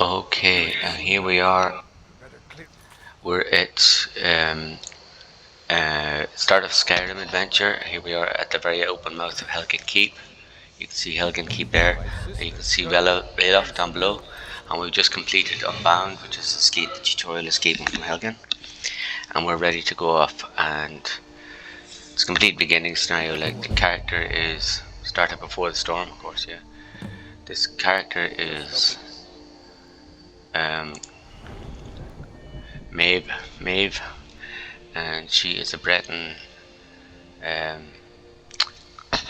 Okay, here we are. We're at start of Skyrim adventure. Here we are at the very open mouth of Helgen Keep. You can see Helgen Keep there, and you can see Ralof down below. And we've just completed Unbound, which is the tutorial escaping from Helgen. And we're ready to go off, and it's a complete beginning scenario. Like, the character is started before the storm, of course, yeah. This character is um, Maeve, and she is a Breton um,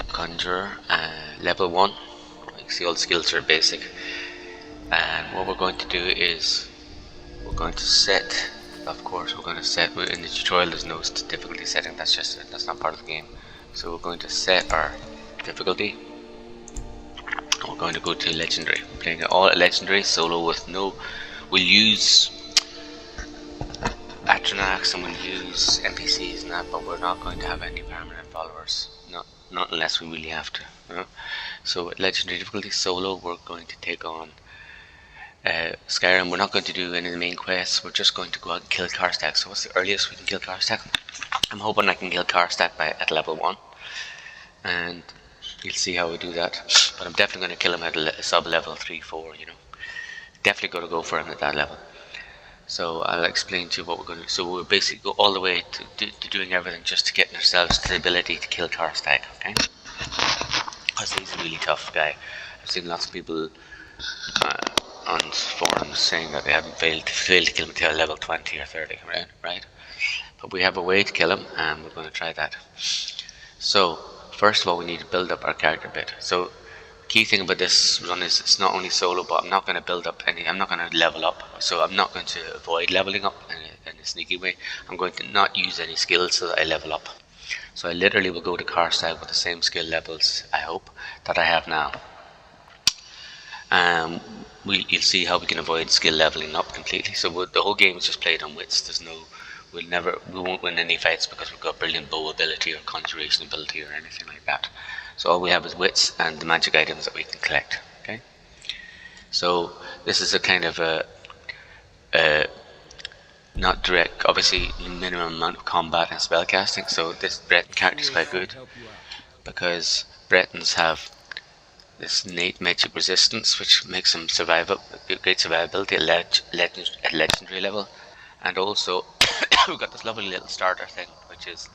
conjurer, level 1. You can see all the skills are basic. And what we're going to do is we're going to set, of course, we're going to set, in the tutorial there's no difficulty setting, that's not part of the game. So we're going to set our difficulty. We're going to go to legendary. We're playing it all at legendary, solo with no, we'll use Atronax and we'll use NPCs and that, but we're not going to have any permanent followers. Not unless we really have to. You know? So at legendary difficulty solo, we're going to take on Skyrim. We're not going to do any of the main quests. We're just going to go out and kill Karstaag. So what's the earliest we can kill Karstaag? I'm hoping I can kill Karstaag at level 1, and you'll see how we do that. But I'm definitely going to kill him at a sub level 3-4. You know, definitely going to go for him at that level. So I'll explain to you what we're going to do. So we'll basically go all the way to doing everything just to get ourselves to the ability to kill Karstaag, okay? Because he's a really tough guy. I've seen lots of people on forums saying that they haven't failed to kill him until level 20 or 30, right? But we have a way to kill him, and we're going to try that. So first of all, we need to build up our character a bit. So key thing about this run is it's not only solo, but I'm not going to build up I'm not going to level up, so I'm not going to avoid leveling up in a sneaky way. I'm going to not use any skills so that I level up. So I literally will go to Karstaag with the same skill levels, I hope, that I have now. You'll see how we can avoid skill leveling up completely. So the whole game is just played on wits. We won't win any fights because we've got brilliant bow ability or conjuration ability or anything like that. So all we have is wits and the magic items that we can collect. Okay. So this is a kind of a not direct, obviously minimum amount of combat and spellcasting. So this Breton character is quite good because Bretons have this innate magic resistance, which makes them great survivability at legendary level, and also we've got this lovely little starter thing, which is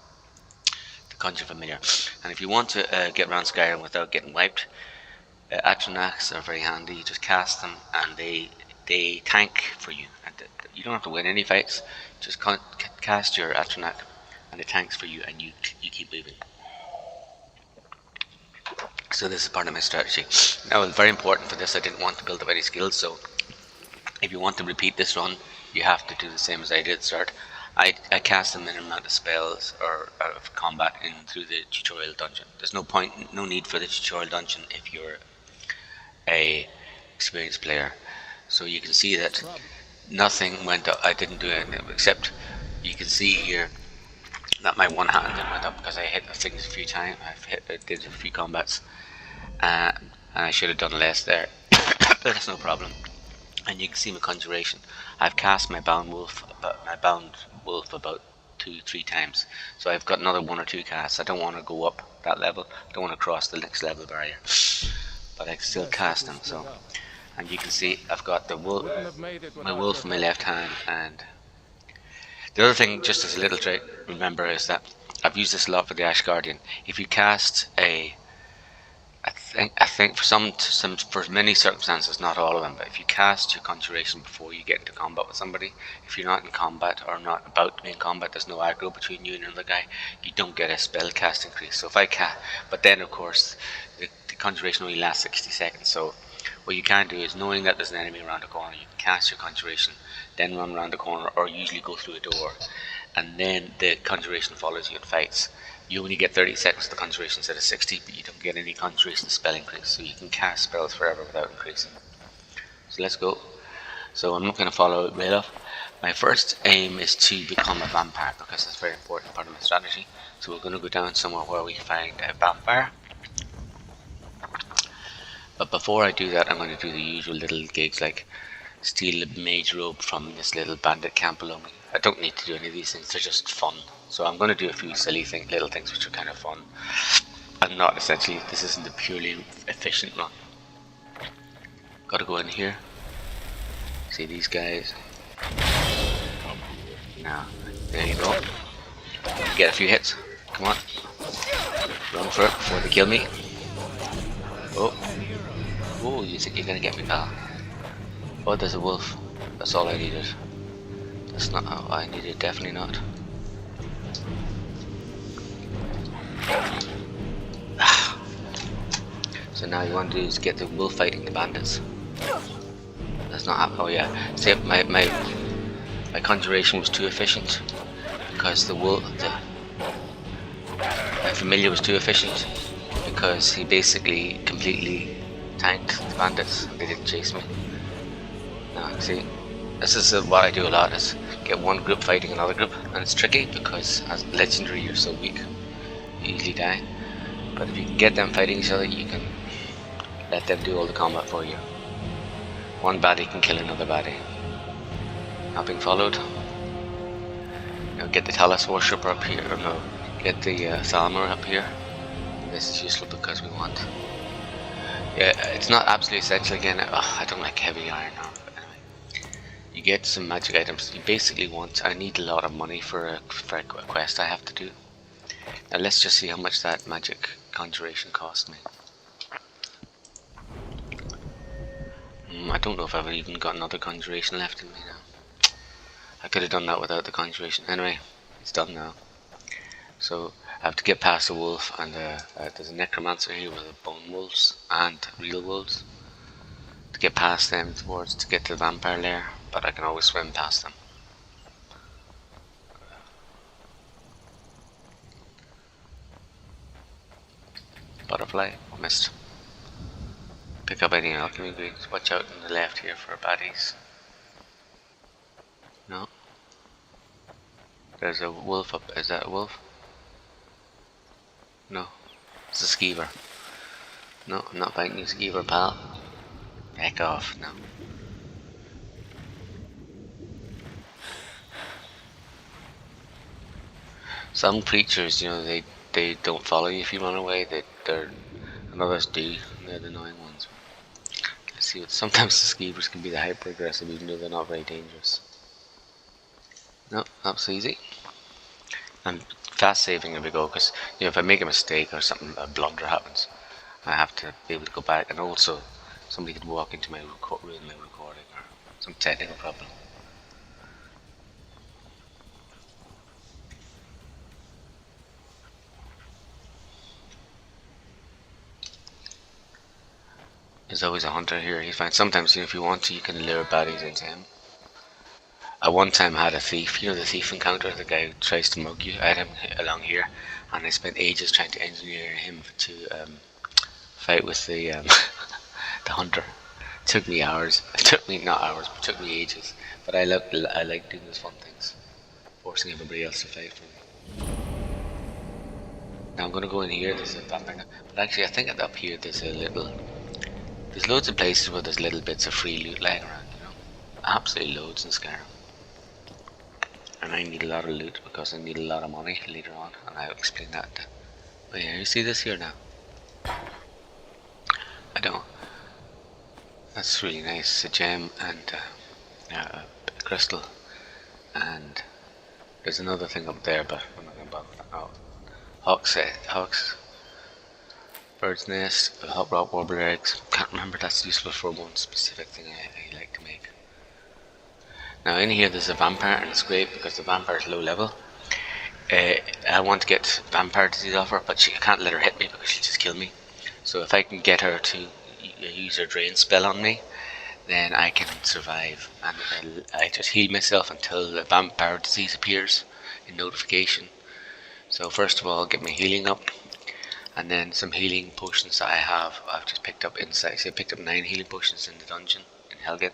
the Conjure Familiar. And if you want to get around Skyrim without getting wiped, Atronax are very handy. You just cast them, and they tank for you. And you don't have to win any fights. Just cast your Atronax, and it tanks for you, and you keep moving. So this is part of my strategy. Now, it's very important for this. I didn't want to build up any skills, so if you want to repeat this run, you have to do the same as I did at the start. I cast a minimum amount of spells or of combat in through the tutorial dungeon. There's no need for the tutorial dungeon if you're a experienced player. So you can see that nothing went up. I didn't do anything except you can see here that my one hand went up because I hit things a few times. I did a few combats, and I should have done less there. But that's no problem. And you can see my conjuration. I've cast my bound wolf about 2-3 times. So I've got another 1 or 2 casts. I don't want to go up that level. I don't want to cross the next level barrier. But I can still cast them. So, and you can see I've got the wolf, my wolf in my left hand. And the other thing, just as a little trick, remember, is that I've used this a lot for the Ash Guardian. If you cast I think for many circumstances, not all of them, but if you cast your conjuration before you get into combat with somebody, if you're not in combat or not about to be in combat, there's no aggro between you and another guy, you don't get a spell cast increase. So if I cast, but then of course the conjuration only lasts 60 seconds. So what you can do is, knowing that there's an enemy around the corner, you can cast your conjuration, then run around the corner, or usually go through a door, and then the conjuration follows you and fights. You only get 30 seconds of the conjuration instead of 60, but you don't get any conjuration spell increase, so you can cast spells forever without increasing. So let's go. So I'm not going to follow it right off. My first aim is to become a vampire, because that's a very important part of my strategy. So we're going to go down somewhere where we find a vampire. But before I do that, I'm going to do the usual little gigs like steal a mage robe from this little bandit camp below me. I don't need to do any of these things, they're just fun. So I'm going to do a few silly little things which are kind of fun. And not essentially, this isn't a purely efficient run. Gotta go in here. See these guys? Now, there you go. Get a few hits. Come on. Run for it before they kill me. Oh. Oh, you think you're gonna get me, pal? Oh, there's a wolf. That's all I needed. That's not how I needed, definitely not. So now you want to do is get the wolf fighting the bandits. That's not how, oh yeah. See, my conjuration was too efficient because my familiar was too efficient because he basically completely tanked the bandits and they didn't chase me. Now, see, this is what I do a lot, is get one group fighting another group, and it's tricky because as legendary you're so weak, you easily die. But if you can get them fighting each other, you can let them do all the combat for you. One baddie can kill another baddie. Not being followed. Now get the Talus Worshipper up here, or no, get the Thalmor up here. This is useful because we want. Yeah, it's not absolutely essential again. I don't like heavy iron armor, but anyway. You get some magic items. You basically want. I need a lot of money for a quest I have to do. Now let's just see how much that magic conjuration cost me. I don't know if I've even got another conjuration left in me now. I could have done that without the conjuration. Anyway, it's done now. So I have to get past the wolf, and there's a necromancer here with the bone wolves and real wolves. To get past them to get to the vampire lair, but I can always swim past them. Butterfly, missed. Pick up any alchemy ingredients. Watch out on the left here for baddies. No. There's a wolf up. Is that a wolf? No. It's a skeever. No, I'm not fighting you, skeever, pal. Back off, no. Some creatures, you know, they don't follow you if you run away. And others do. They're the annoying ones. Let's see what. Sometimes the skeevers can be the hyper aggressive, even though they're not very dangerous. No, that's easy. I'm fast saving every go because, you know, if I make a mistake or something, a blunder happens, I have to be able to go back, and also somebody could walk into my ruin my recording or some technical problem. There's always a hunter here. You find sometimes, you know, if you want to, you can lure baddies into him. I one time had a thief, you know, the thief encounter, the guy who tries to mug you. I had him along here, and I spent ages trying to engineer him to fight with the the hunter. It took me hours. It took me not hours, but it took me ages. But I like doing those fun things, forcing everybody else to fight for me. Now I'm gonna go in here. There's a vampire, but actually I think up here there's loads of places where there's little bits of free loot lying around. You know, absolutely loads in Skyrim. And I need a lot of loot because I need a lot of money later on, and I'll explain that. But yeah, you see this here now? I don't. That's really nice. A gem and a crystal, and there's another thing up there, but I'm not going to bother that out. Hawks, bird's nest, hot rock warbler eggs. Can't remember. That's useful for one specific thing I like to make. Now in here there's a vampire, and it's great because the vampire is low level. I want to get vampire disease off her, but I can't let her hit me because she'll just kill me. So if I can get her to use her drain spell on me, then I can survive, and I just heal myself until the vampire disease appears in notification. So first of all, I'll get my healing up, and then some healing potions that I've just picked up inside. So I picked up 9 healing potions in the dungeon in Helgen,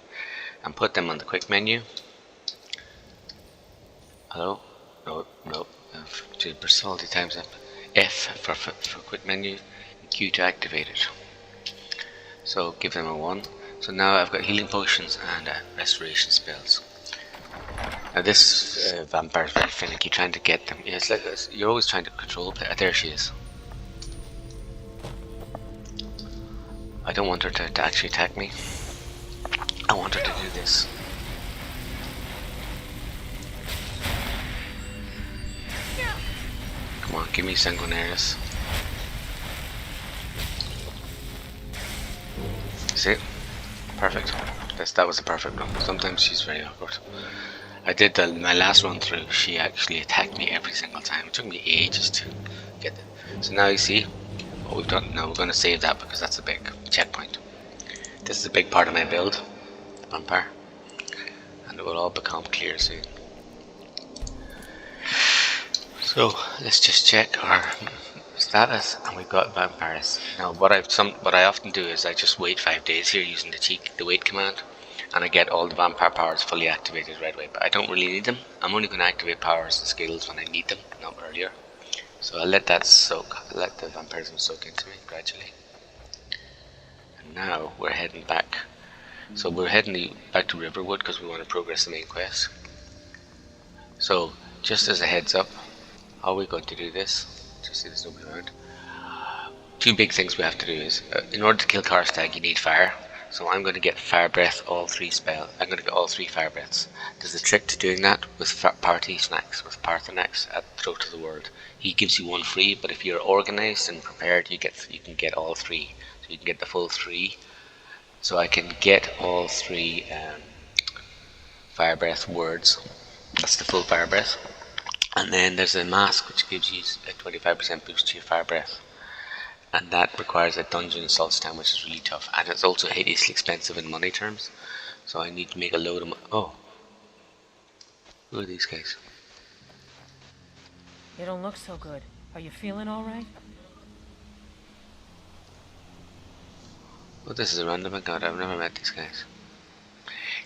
and put them on the quick menu. Hello? No. To press all the times up. F for quick menu, and Q to activate it. So give them a 1. So now I've got healing potions and restoration spells. Now this vampire is very finicky, trying to get them. Yeah, it's like this. You're always trying to control. There she is. I don't want her to actually attack me. I want her to do this. Come on, give me Sanguinarius. See? Perfect. That was a perfect run. Sometimes she's very awkward. I did my last run through, she actually attacked me every single time. It took me ages to get it. So now you see what we've done. Now we're going to save that because that's a big checkpoint. This is a big part of my build, the vampire. And it will all become clear soon. So let's just check our status, and we've got vampires. Now what I often do is I just wait 5 days here using the wait command, and I get all the vampire powers fully activated right away. But I don't really need them. I'm only going to activate powers and skills when I need them, not earlier. So I'll let that soak. I'll let the vampirism soak into me gradually. And now we're heading back. So we're heading back to Riverwood because we want to progress the main quest. So just as a heads up, how are we going to do this? Just see there's nobody around. Two big things we have to do is, in order to kill Karstaag you need fire. So I'm going to get fire breath, all 3 spells. I'm going to get all 3 fire breaths. There's a trick to doing that with party snacks, with Parthenax at Throat of the World. He gives you 1 free, but if you're organized and prepared, you can get all 3. So you can get the full 3. So I can get all 3 fire breath words. That's the full fire breath. And then there's a mask which gives you a 25% boost to your fire breath. And that requires a dungeon assault time, which is really tough. And it's also hideously expensive in money terms. So I need to make a load of money. Oh. Who are these guys? You don't look so good. Are you feeling alright? Oh, this is a random encounter. I've never met these guys.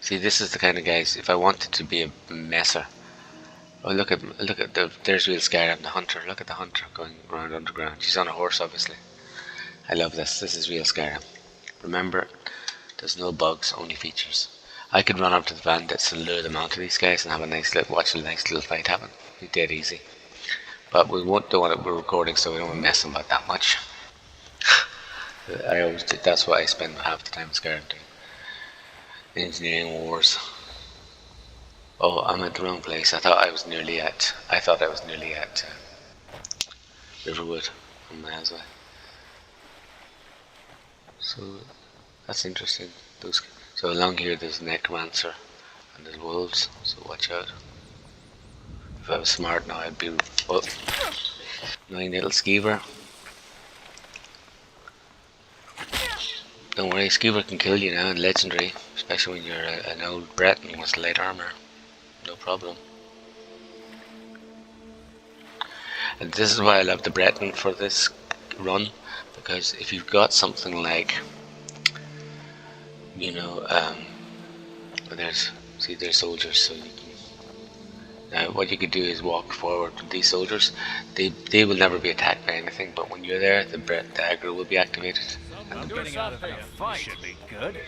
See, this is the kind of guys, if I wanted to be a messer. Oh, look at there's real Skyrim, the hunter. Look at the hunter going around underground. She's on a horse, obviously. I love this. This is real Skyrim. Remember, there's no bugs, only features. I could run up to the bandits and lure them onto these guys and have a nice watch a nice little fight happen. Be dead easy. But we don't want it. We're recording, so we don't want to mess them about that much. I always do. That's what I spend half the time in Skyrim doing. Engineering wars. Oh, I'm at the wrong place. I thought I was nearly at Riverwood. I'm miles away. So that's interesting. So along here there's Necromancer and there's wolves. So watch out. If I was smart now, I'd be. Oh, annoying little skeever. Don't worry, skeever can kill you now in legendary, especially when you're an old Breton with light armor. No problem. And this is why I love the Breton for this run, because if you've got something like, you know, there's soldiers, so you can, now what you could do is walk forward with these soldiers. They will never be attacked by anything, but when you're there, the aggro will be activated. And Getting out of a fight should be good.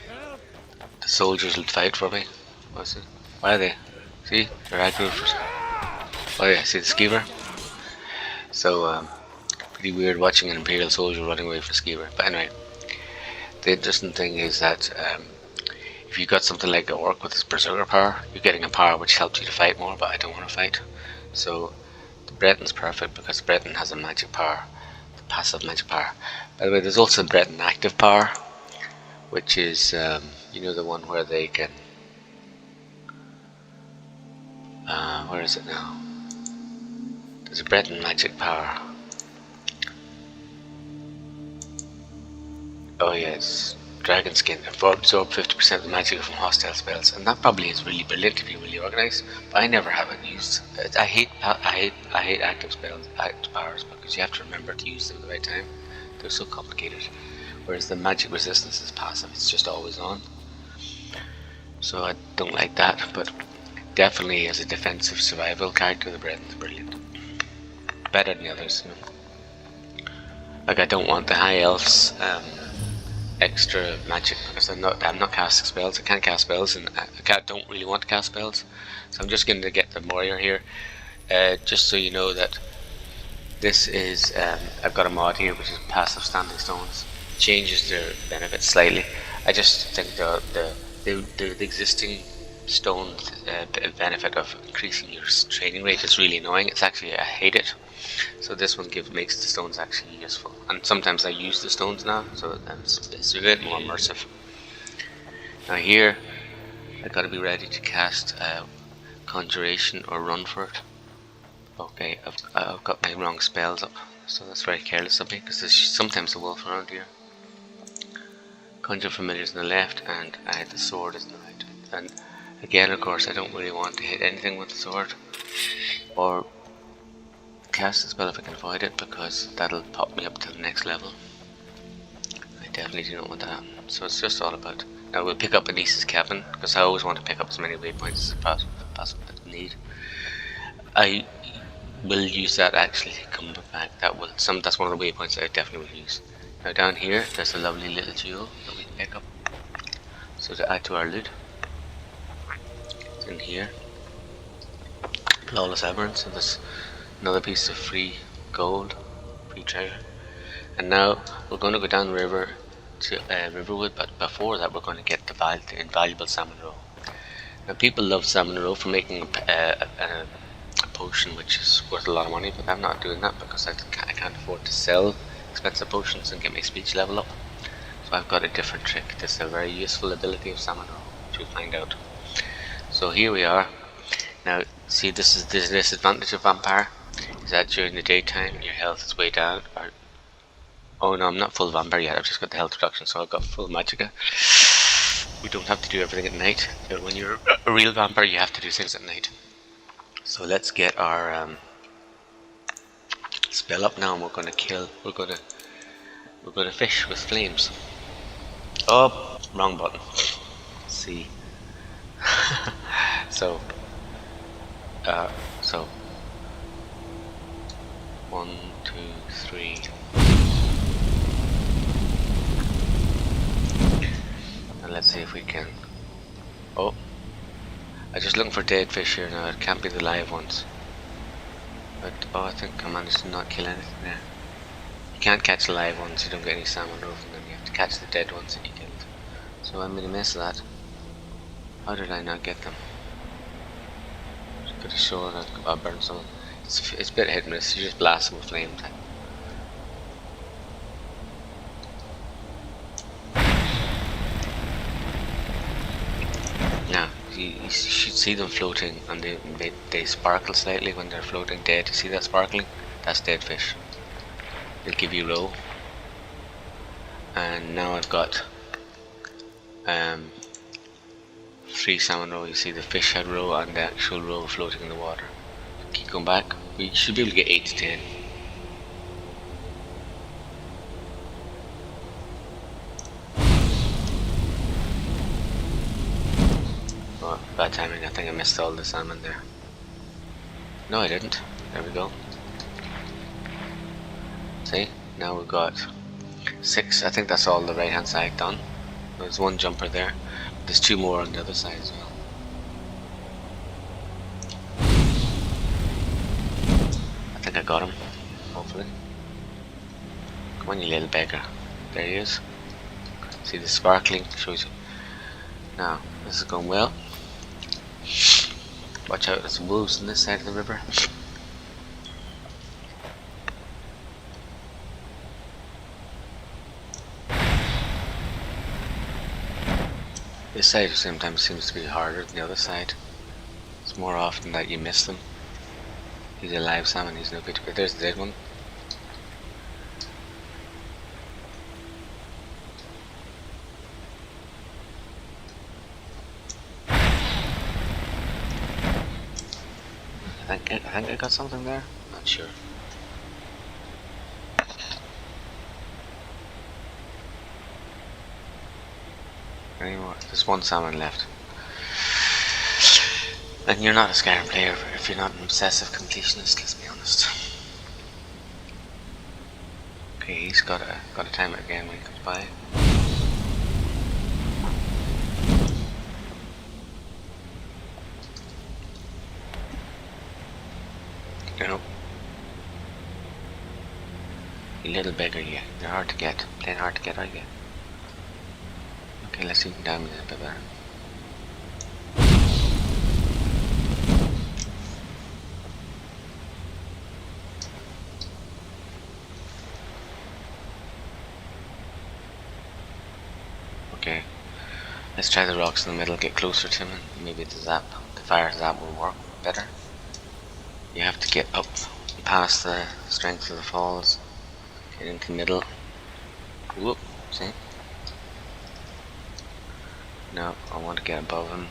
The soldiers will fight for me. What's it? Why are they? See, they're aggro for. Oh yeah, see the skeever. So pretty weird watching an Imperial soldier running away from a skeever. But anyway, the interesting thing is that if you've got something like an orc with his berserker power, you're getting a power which helps you to fight more. But I don't want to fight, so the Breton's perfect because Breton has a magic power, the passive magic power. By the way, there's also Breton active power, which is you know, the one where they can. Where is it now? There's a Breton magic power. Oh yeah, it's Dragon Skin. Absorb 50% of the magic from hostile spells, and that probably is really brilliant if you're really organized. But I never have it used. I hate active spells, active powers, because you have to remember to use them at the right time. They're so complicated. Whereas the magic resistance is passive; it's just always on. So I don't like that, but definitely as a defensive survival character, the Breton's brilliant. Better than the others, you know. Like, I don't want the high elves extra magic because I'm not casting spells. I can't cast spells, and I don't really want to cast spells. So I'm just going to get the warrior here. Just so you know that this is I've got a mod here which is passive standing stones. Changes their benefits slightly. I just think the existing stone benefit of increasing your training rate is really annoying. It's actually, I hate it. So this one makes the stones actually useful, and sometimes I use the stones now, so it's a bit more immersive. Now here I gotta be ready to cast conjuration or run for it. Okay, I've got my wrong spells up, so that's very careless of me because there's sometimes a wolf around here. Conjure familiars on the left, and I had the sword is on the right. And again, of course, I don't really want to hit anything with the sword or cast a spell if I can avoid it, because that'll pop me up to the next level. I definitely do not want that. So it's just all about. Now we'll pick up Anissa's cabin because I always want to pick up as many waypoints as possible that I need. I will use that actually to come back. That's one of the waypoints that I definitely will use. Now down here there's a lovely little jewel that we can pick up. So to add to our loot, it's in here. Lawless Aberrant, so there's another piece of free gold, free treasure. And now we're going to go down the river to Riverwood, but before that we're going to get the invaluable salmon roe. Now people love salmon roe for making a potion which is worth a lot of money, but I'm not doing that because I can't afford to sell expensive potions and get my speech level up. So I've got a different trick. This is a very useful ability of salmon roe, which we'll find out. So here we are. Now see, this is the disadvantage of vampire, is that during the daytime your health is way down. Oh no, I'm not full vampire yet, I've just got the health reduction, so I've got full magicka. We don't have to do everything at night. When you're a real vampire you have to do things at night. So let's get our spell up now, and we're gonna fish with flames. Oh, wrong button. Let's see. so 1, 2, 3. And let's see if we can. Oh, I'm just looking for dead fish here now. It can't be the live ones. But I think I managed to not kill anything there. You can't catch the live ones. You don't get any salmon roe from them. You have to catch the dead ones that you killed. So I made a mess of that. How did I not get them? Pretty sure that I burned some. It's a bit hit and miss. You just blast them with flames. Now you should see them floating, and they sparkle slightly when they're floating dead. You see that sparkling? That's dead fish. They'll give you roe. And now I've got 3 salmon roe. You see the fish head roe and the actual roe floating in the water. Keep going back. We should be able to get 8 to 10. Oh, bad timing. I think I missed all the salmon there. No, I didn't. There we go. See? Now we've got 6. I think that's all the right hand side done. There's 1 jumper there. There's 2 more on the other side as well. I think I got him, hopefully. Come on, you little beggar. There he is. See the sparkling shows you. Now, this is going well. Watch out, there's wolves on this side of the river. This side sometimes seems to be harder than the other side. It's more often that you miss them. He's a live salmon, he's no good to go. There's the dead one. I think I got something there. Not sure. Anymore. There's 1 salmon left. And you're not a Skyrim player if you're not an obsessive completionist, let's be honest. Okay, he's got to time it again when he comes by. No. You little beggar, you. They're hard to get. Plain hard to get, I get. Okay, let's see if we can damage it a bit better. Okay, let's try the rocks in the middle, get closer to him, and maybe the fire zap will work better. You have to get up past the strength of the falls, get into the middle. Whoop, see? No, I want to get above him.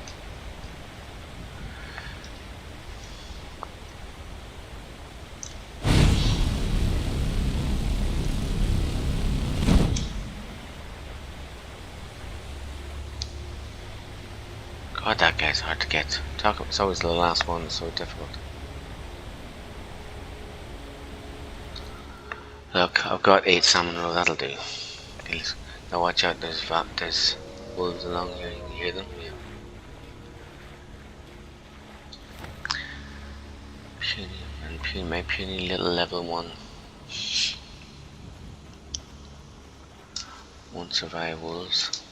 God, that guy's hard to get. It's always the last one, it's so difficult. Look, I've got 8 salmon roe, that'll do. Okay, now watch out, there's wolves along here, you can hear them. Yeah. My puny little level 1 won't survive wolves.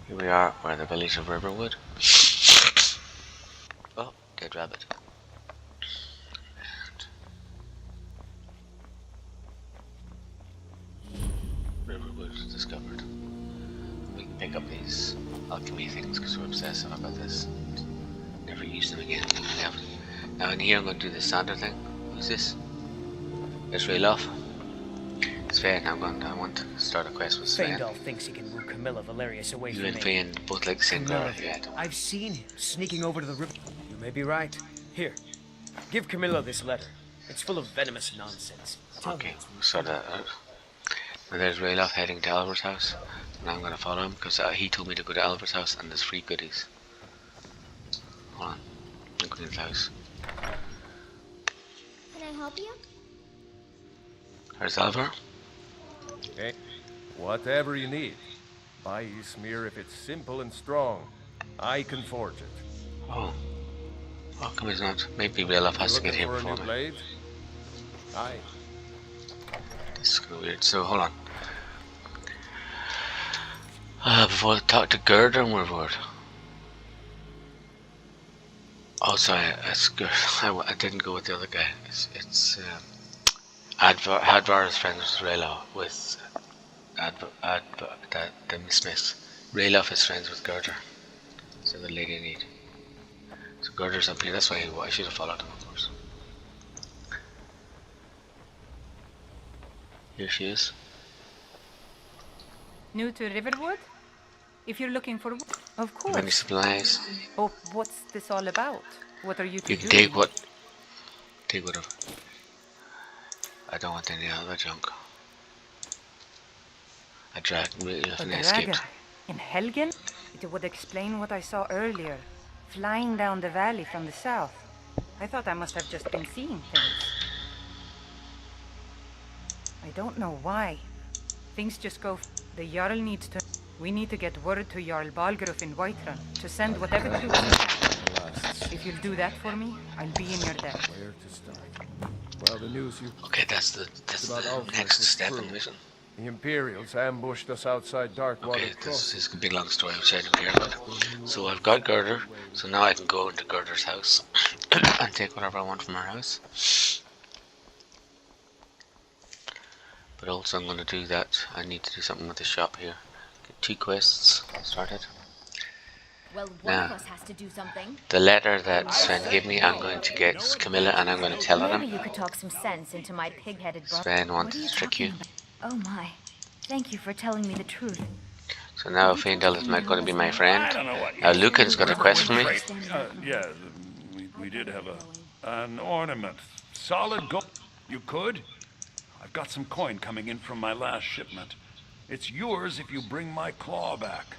Here we are, we're at the village of Riverwood. Oh, dead rabbit. And Riverwood is discovered. We can pick up these alchemy things because we're obsessive about this. Never use them again. Now in here I'm going to do the standard thing. Who's this? It's Rayloff. It's Faye. I want to start a quest with Sven. Faendal thinks he can woo Camilla Valerius away You from and me. Faye both like the same girl. Yeah, I've seen him sneaking over to the river. You may be right. Here, give Camilla this letter. It's full of venomous nonsense. Okay, we'll sort that out. Now there's Rayloff heading to Albert's house. Now I'm going to follow him because he told me to go to Albert's house and there's free goodies. Hold on, I'm going to his house. Can I help you? There's Albert. Okay. Whatever you need. Buy you smear if it's simple and strong. I can forge it. Oh. How come he's not? Maybe Rayloff has to get here for a before new me. blade? Aye. This is kind of weird. So hold on. Before I talk to Gerda and Riverwood. Oh, sorry, I didn't go with the other guy. It's Hadvar is friends with Rayloff, with the Smith. Rayloff is friends with Gerda. So the lady I need. So Gerda's up here, that's why I should have followed him, of course. Here she is. New to Riverwood? If you're looking for... Of Have any course. supplies? Oh, what's this all about? What are you to You do? can take what? Take whatever. I don't want any other junk. I dragged really A and escaped. dragon? In Helgen? It would explain what I saw earlier. Flying down the valley from the south. I thought I must have just been seeing things. I don't know why. Things just go... The Jarl needs to... We need to get word to Jarl Balgruuf in Whiterun to send whatever troops he can. If you'll do that for me, I'll be in your debt. Where to start? Well, the news you... Okay, that's the next step in the mission. The Imperials ambushed us outside Darkwater Okay, this Crossing. is a big long story which I don't care about. So I've got Gerda, so now I can go into Gerda's house and take whatever I want from her house. But also I'm going to do that, I need to do something with the shop here. Get 2 quests started. Well, one of Now, us has to do something. the letter that Sven gave me, I'm going to get Camilla and I'm going to tell her Maybe them. you could talk some sense into my pig-headed brother. Sven wanted to trick you. Oh my. Thank you for telling me the truth. So now Faendal is not going to be my I friend. don't know what you Now Lucan's got a quest for me. Yeah, we did have an ornament. Solid gold. You could? I've got some coin coming in from my last shipment. It's yours if you bring my claw back.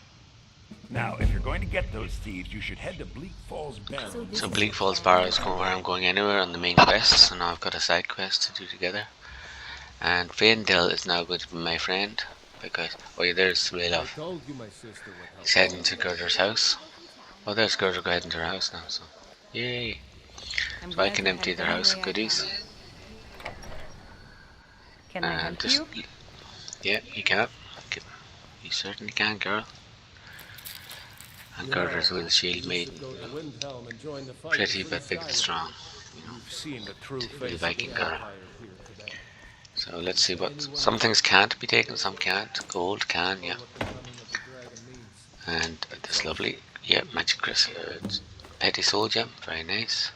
Now, if you're going to get those thieves, you should head to Bleak Falls Barrow. So Bleak Falls Barrow is where I'm going anywhere on the main quest, so now I've got a side quest to do together. And Faendal is now going to be my friend. because oh yeah, there's Ray I Love. told you my sister would help. He's heading to Gerder's house. Oh, there's Gerder heading to her house now. So yay! I'm So I glad can you empty helped their any house of way I goodies can. Can I and help just you? yeah, you can. You certainly can, girl. And Gerder's will shield You maiden, should go to Windhelm and join the fight pretty to free but big and Skyrim. strong. You've seen the true Typically face of Viking the girl. Empire here today. So let's see what Anyone some things can't be taken, some can't. Gold can, yeah. what the coming of the dragon means. And this lovely, yeah, magic crystal, petty soul gem, very nice.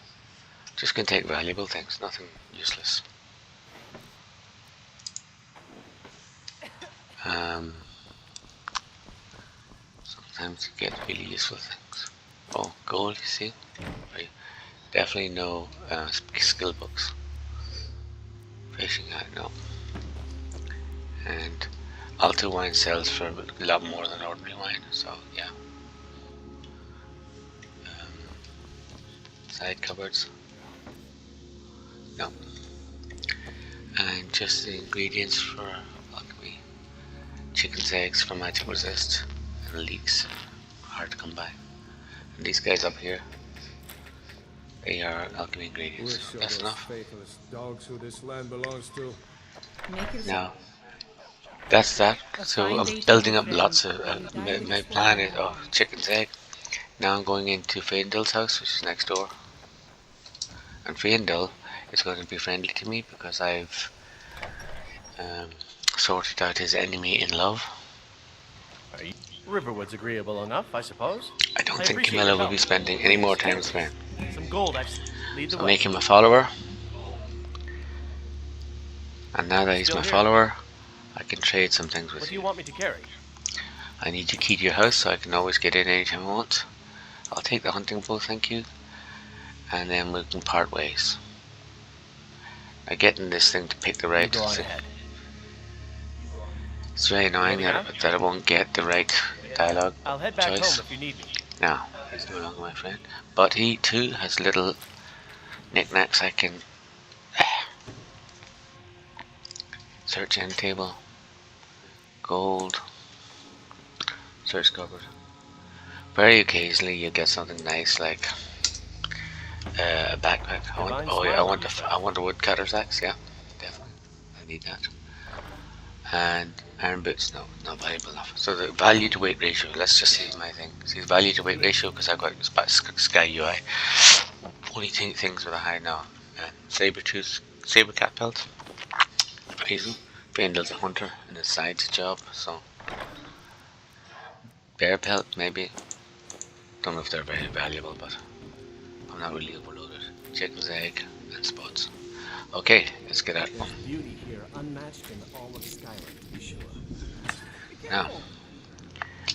Just gonna take valuable things, nothing useless. Sometimes you get really useful things. Oh, gold, you see? Right. Definitely no skill books. Fishing hat, no. And Alta wine sells for a lot more than ordinary wine, so yeah. Side cupboards, no. And just the ingredients for alchemy. Chicken's eggs for magic resist, and leeks, hard to come by. And these guys up here, they are alchemy ingredients. So that's enough. faithless dogs who this land belongs to. Make yourself. Now, that's that. So I'm building up lots of. My plan is chicken's egg. Now I'm going into Faendal's house, which is next door. And Faendal is going to be friendly to me because I've sorted out his enemy in love. Riverwood's agreeable enough, I suppose. I don't I think appreciate Camilla your will help. be spending any more time with me. Some gold, lead the I'll way. make him a follower. And now that he's Still my here? follower, I can trade some things What with do you you. want me to carry? I need your key to your house so I can always get in anytime I want. I'll take the hunting bow, thank you. And then we can part ways. Now getting this thing to pick the You right. go on ahead. It's very annoying Moving on? that I won't get the right dialogue I'll head back choice. home if you need me. Now, he's no longer my friend. But he too has little knickknacks I can search end table, gold, search cupboard. Very occasionally you get something nice like a backpack. I want a woodcutter's axe. Yeah, definitely. I need that. And iron boots, no, not valuable enough. So the value to weight ratio. Let's just see my thing. See the value to weight ratio because I've got Sky UI. Only things with a high now. Saber cat pelt. Amazing. Faendal's a hunter and his side's a job. So bear pelt maybe. Don't know if they're very valuable, but I'm not really overloaded. Chicken's egg and spots. Okay, let's get out. Beauty here unmatched in all of Skyrim, to be sure. Now,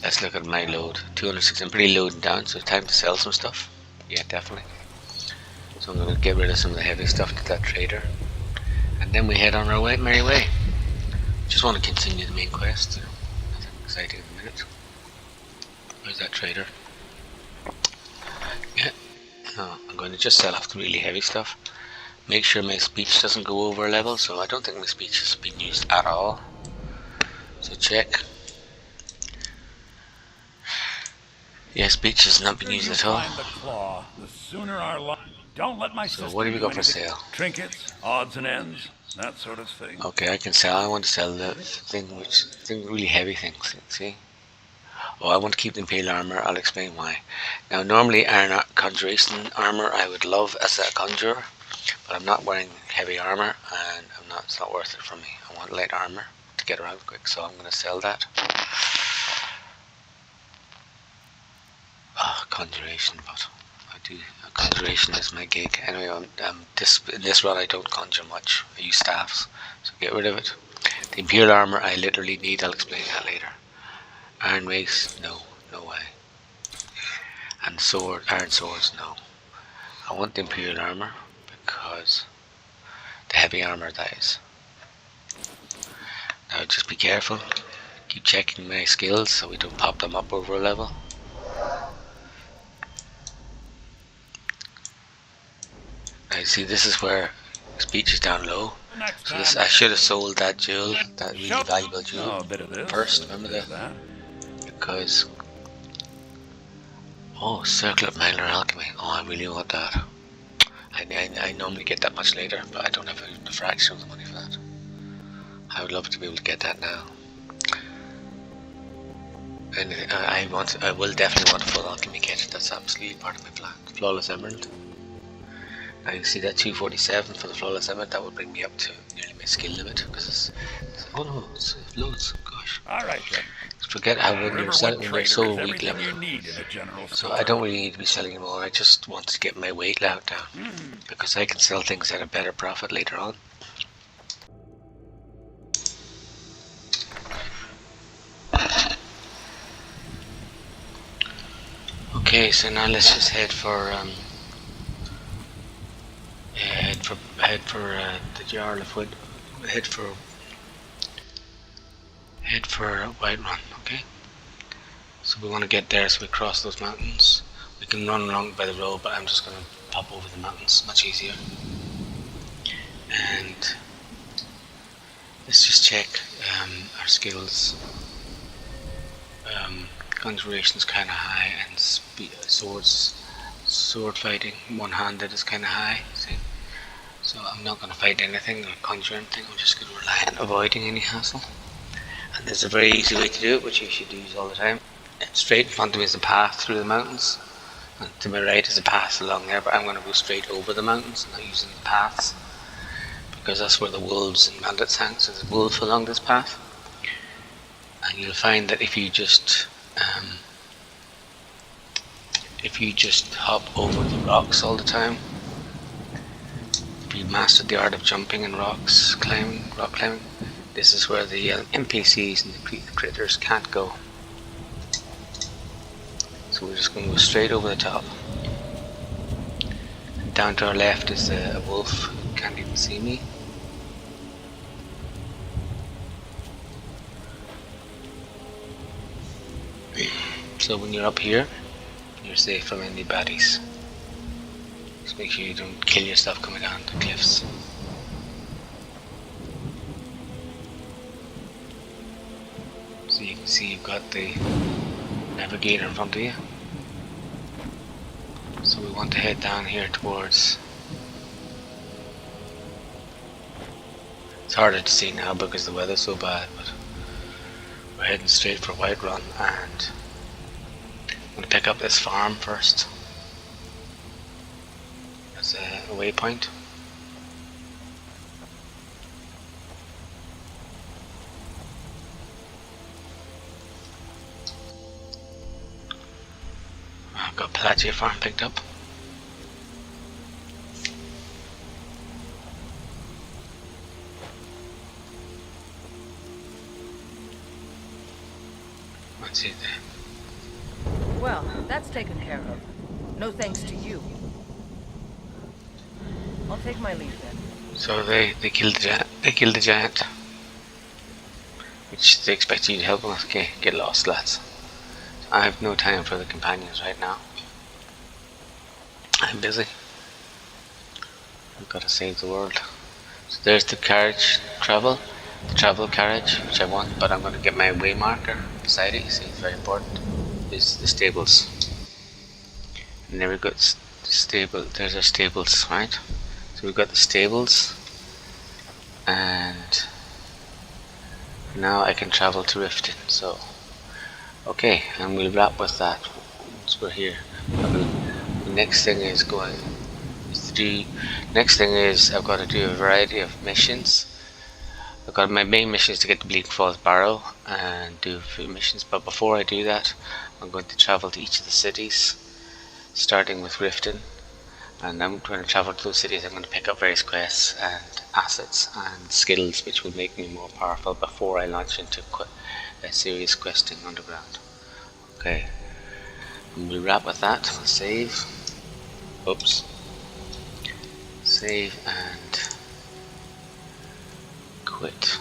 let's look at my load. 206. I'm pretty loading down, so it's time to sell some stuff. Yeah, definitely. So I'm going to get rid of some of the heavy stuff to that trader, and then we head on our merry way. Just want to continue the main quest. Nothing exciting at the minute. Where's that trader? Yeah. No, I'm going to just sell off the really heavy stuff. Make sure my speech doesn't go over a level, so I don't think my speech has been used at all. So check. Yeah, speech has not been used at all. Find the claw, the sooner our luck. Don't let my So sister what do we do got for anything. sale? Trinkets, odds and ends, that sort of thing. Okay, I can sell. I want to sell the thing really heavy things. See? Oh, I want to keep the Imperial armor. I'll explain why. Now, normally iron conjuration armor I would love as a conjurer, but I'm not wearing heavy armor, and it's not worth it for me. I want light armor to get around quick, so I'm going to sell that. Conjuration, but conjuration is my gig. Anyway, in this run I don't conjure much. I use staffs, so get rid of it. The Imperial armor I literally need. I'll explain that later. Iron mace, no way. And iron swords, no. I want the Imperial armor because the heavy armor dies. Now just be careful. Keep checking my skills so we don't pop them up over a level. Now see, this is where speech is down low. Next So time. this, I should have sold that jewel, that really Show- valuable jewel, Oh, a bit of this. first. A Remember bit of that? that. Because circle of Magnar alchemy. Oh, I really want that. I normally get that much later, but I don't have a fraction of the money for that. I would love to be able to get that now. And I will definitely want a full alchemy kit. That's absolutely part of my plan. Flawless Emerald. Now you see that 247 for the Flawless Emerald. That would bring me up to nearly my skill limit. Because oh no, it's loads. Gosh. All right then. Forget how when you're selling, when you're so is weak everything level. you need in a general So store. I don't really need to be selling anymore. I just want to get my weight out down. Because I can sell things at a better profit later on. Okay, so now let's just head for the Jarl of Wood. Head for Whiterun. Okay. So we want to get there, so we cross those mountains. We can run along by the road, but I'm just going to pop over the mountains. Much easier. And let's just check our skills. Conjuration is kind of high, and sword fighting one-handed is kind of high. See? So I'm not going to fight anything or conjure anything. I'm just going to rely on avoiding any hassle. And there's a very easy way to do it, which you should use all the time. Straight in front of me is a path through the mountains, and to my right is a path along there. But I'm going to go straight over the mountains, not using the paths, because that's where the wolves and bandits hang. So there's a wolf along this path, and you'll find that if you just hop over the rocks all the time, if you mastered the art of jumping and rock climbing, this is where the NPCs and the critters can't go. So we're just going to go straight over the top. And down to our left is a wolf. Can't even see me. So when you're up here, you're safe from any baddies. Just make sure you don't kill yourself coming down the cliffs. So you can see you've got the navigator in front of you. So we want to head down here towards... It's harder to see now because the weather's so bad, but we're heading straight for Whiterun, and I'm going to pick up this farm first as a waypoint. I've got Pelagia farm picked up. That's it there. Well, that's taken care of. No thanks to you. I'll take my leave then. So they killed the giant. They killed the giant, which they expect you to help them with. Okay, get lost, lads. I have no time for the companions right now. I'm busy. I've got to save the world. So there's the the travel carriage, which I want, but I'm going to get my way marker beside it. You see, it's very important. Is the stables. And there we got the stable. There's our stables, right? So we've got the stables, and now I can travel to Riften. So, okay, and we'll wrap with that once we're here. The next thing is I've got to do a variety of missions. I've got my main mission is to get to Bleak Falls Barrow and do a few missions, but before I do that, I'm going to travel to each of the cities, starting with Riften, and I'm going to travel to those cities. I'm going to pick up various quests and assets and skills which will make me more powerful before I launch into a serious questing underground. Okay, and we'll wrap with that. We'll save. Oops. Save and quit.